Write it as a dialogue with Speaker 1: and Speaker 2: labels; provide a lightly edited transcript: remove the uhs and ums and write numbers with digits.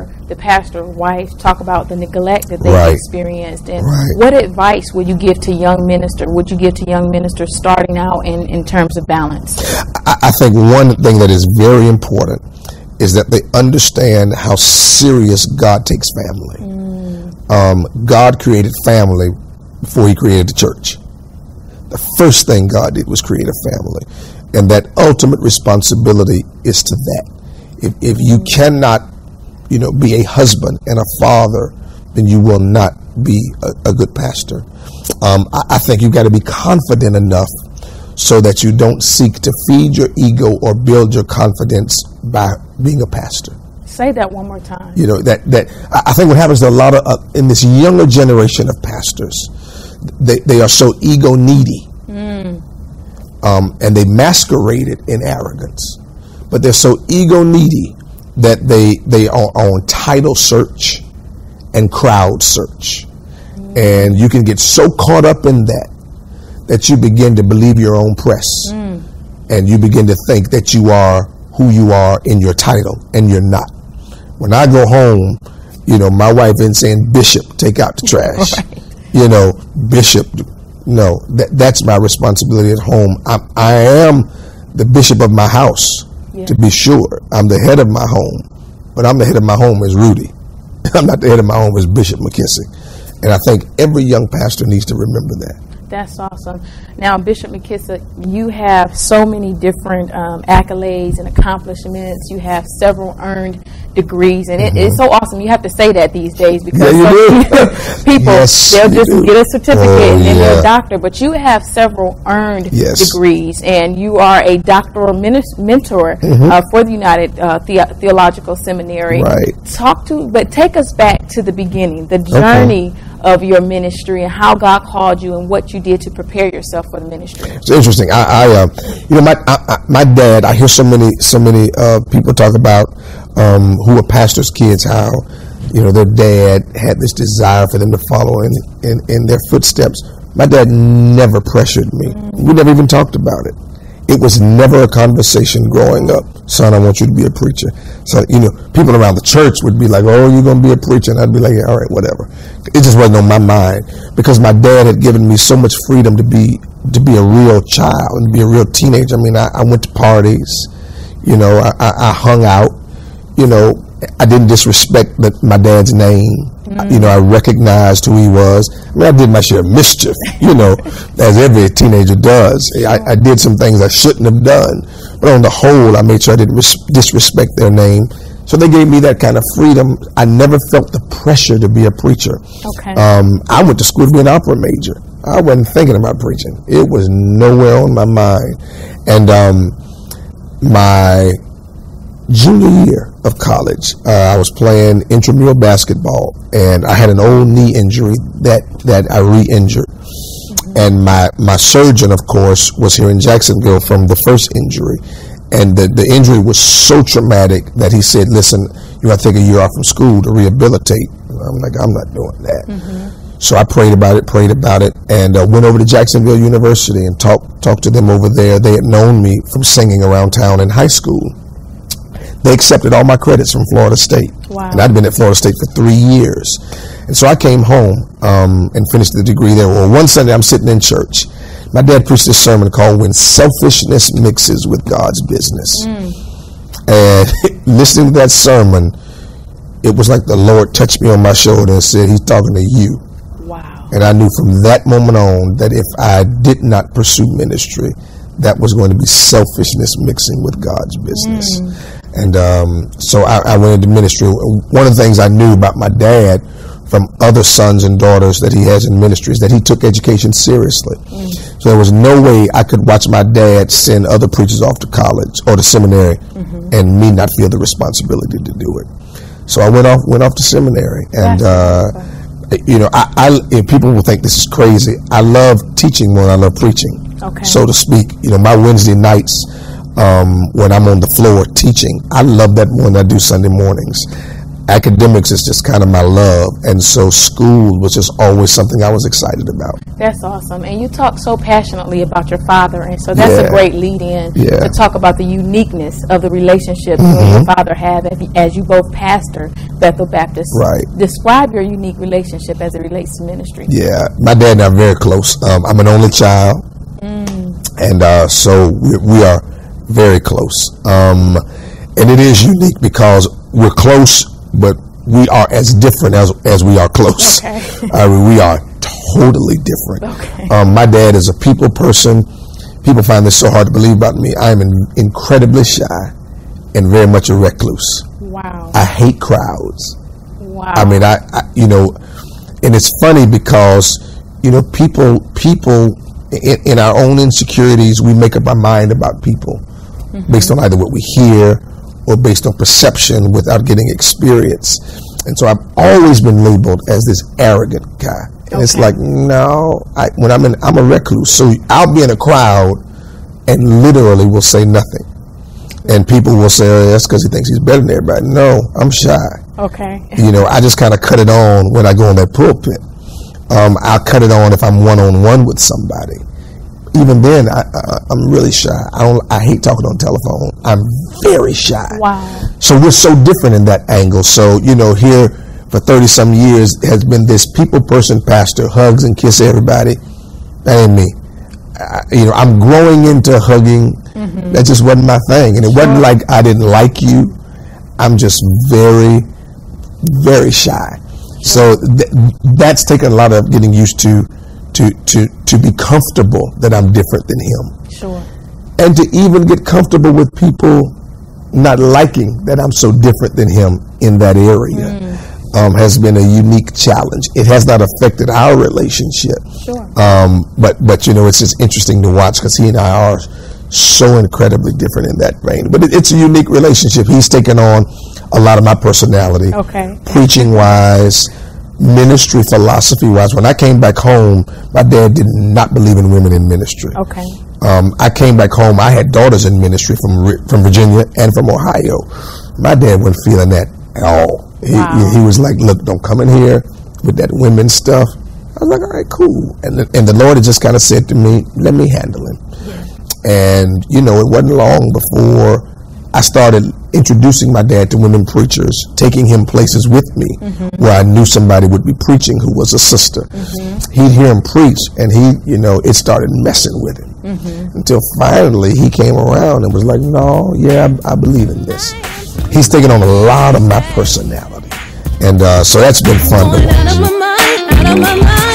Speaker 1: hear the pastor's wife talk about the neglect that they've experienced. And what advice would you give to young ministers? Would you give to young ministers starting out in terms of balance?
Speaker 2: I think one thing that is very important is that they understand how serious God takes family. God created family before he created the church. The first thing God did was create a family. And that ultimate responsibility is to that. If you cannot, be a husband and a father, then you will not be a good pastor. I think you've got to be confident enough so that you don't seek to feed your ego or build your confidence by being a pastor.
Speaker 1: Say that one more time.
Speaker 2: I think what happens to a lot of in this younger generation of pastors, they are so ego needy, and they masquerade it in arrogance. But they're so ego needy that they are on title search and crowd search, and you can get so caught up in that you begin to believe your own press, and you begin to think that you are who you are in your title, and you're not. When I go home, my wife isn't saying, "Bishop, take out the trash." Bishop, no, that's my responsibility at home. I am the bishop of my house, to be sure. I'm the head of my home, but I'm the head of my home as Rudy. I'm not the head of my home as Bishop McKissick. And I think every young pastor needs to remember that.
Speaker 1: That's awesome. Now, Bishop McKissick, you have so many different accolades and accomplishments. You have several earned degrees, and it's so awesome. You have to say that these days because people, they'll just get a certificate and then they're a doctor. But you have several earned degrees, and you are a doctoral mentor for the United Theological Seminary. But take us back to the beginning, the journey of your ministry and how God called you and what you did to prepare yourself for the ministry.
Speaker 2: It's interesting. My dad, I hear so many people talk about who are pastors' kids, how their dad had this desire for them to follow in their footsteps. My dad never pressured me. We never even talked about it. It was never a conversation growing up. Son, I want you to be a preacher. So, people around the church would be like, "Oh, you're going to be a preacher." And I'd be like, "Yeah, all right, whatever." It just wasn't on my mind because my dad had given me so much freedom to be a real child and to be a real teenager. I mean, I went to parties, I hung out, I didn't disrespect my dad's name. I recognized who he was. I mean, I did my share of mischief, as every teenager does. I did some things I shouldn't have done. But on the whole, I made sure I didn't disrespect their name. So they gave me that kind of freedom. I never felt the pressure to be a preacher. I went to school to be an opera major. I wasn't thinking about preaching. It was nowhere on my mind. And my junior year of college, I was playing intramural basketball, and I had an old knee injury that I re-injured. And my surgeon, of course, was here in Jacksonville from the first injury. And the injury was so traumatic that he said, "Listen, you got to take a year off from school to rehabilitate." And I'm like, "I'm not doing that." So I prayed about it, and went over to Jacksonville University and talked to them over there. They had known me from singing around town in high school. They accepted all my credits from Florida State. And I'd been at Florida State for 3 years. And so I came home and finished the degree there. Well, one Sunday I'm sitting in church. My dad preached this sermon called "When Selfishness Mixes with God's Business." And listening to that sermon, it was like the Lord touched me on my shoulder and said, "He's talking to you." And I knew from that moment on that if I did not pursue ministry, that was going to be selfishness mixing with God's business. And so I went into ministry. One of the things I knew about my dad from other sons and daughters that he has in ministry is that he took education seriously. So there was no way I could watch my dad send other preachers off to college or to seminary and me not feel the responsibility to do it. So I went off to seminary, and if people will think this is crazy, I love teaching more than I love preaching, so to speak. My Wednesday nights when I'm on the floor teaching, I love that more than I do Sunday mornings. academics is just kind of my love, and so school was just always something I was excited about.
Speaker 1: That's awesome. And you talk so passionately about your father, and so that's a great lead-in to talk about the uniqueness of the relationship you and your father have as you both pastor Bethel Baptist.
Speaker 2: Right.
Speaker 1: Describe your unique relationship as it relates to ministry.
Speaker 2: Yeah, my dad and I are very close. I'm an only child, and so we are very close. And it is unique because we're close, but we are as different as we are close.
Speaker 1: Okay.
Speaker 2: We are totally different.
Speaker 1: Okay.
Speaker 2: My dad is a people person. People find this so hard to believe about me. I am incredibly shy and very much a recluse.
Speaker 1: Wow.
Speaker 2: I hate crowds.
Speaker 1: Wow.
Speaker 2: I mean, I and it's funny because, people in our own insecurities, we make up our mind about people based on either what we hear or based on perception without getting experience. And so I've always been labeled as this arrogant guy. And it's like, no, I'm a recluse. So I'll be in a crowd and literally will say nothing. And people will say, oh, that's because he thinks he's better than everybody. No, I'm shy.
Speaker 1: Okay.
Speaker 2: I just kind of cut it on when I go on that pulpit. I'll cut it on if I'm one-on-one with somebody. Even then, I'm really shy. I hate talking on telephone. I'm very shy.
Speaker 1: Wow.
Speaker 2: So we're so different in that angle. So, here for 30-some years has been this people person pastor, hugs and kiss everybody. That ain't me. I'm growing into hugging. That just wasn't my thing. And it wasn't like I didn't like you. I'm just very, very shy. So that's taken a lot of getting used to be comfortable that I'm different than him.
Speaker 1: Sure.
Speaker 2: And to even get comfortable with people not liking that I'm so different than him in that area has been a unique challenge. It has not affected our relationship.
Speaker 1: Sure.
Speaker 2: But it's just interesting to watch because he and I are so incredibly different in that vein. But it's a unique relationship. He's taken on a lot of my personality.
Speaker 1: Okay.
Speaker 2: Preaching wise, ministry philosophy wise. When I came back home, my dad did not believe in women in ministry.
Speaker 1: Okay.
Speaker 2: I came back home. I had daughters in ministry from Virginia and from Ohio. My dad wasn't feeling that at all. He was like, look, don't come in here with that women stuff. I was like, all right, cool. And the Lord had just kind of said to me, let me handle him. And, it wasn't long before I started introducing my dad to women preachers, taking him places with me where I knew somebody would be preaching who was a sister. He'd hear him preach, and it started messing with him until finally he came around and was like, no, I believe in this. He's taken on a lot of my personality. And so that's been fun to watch.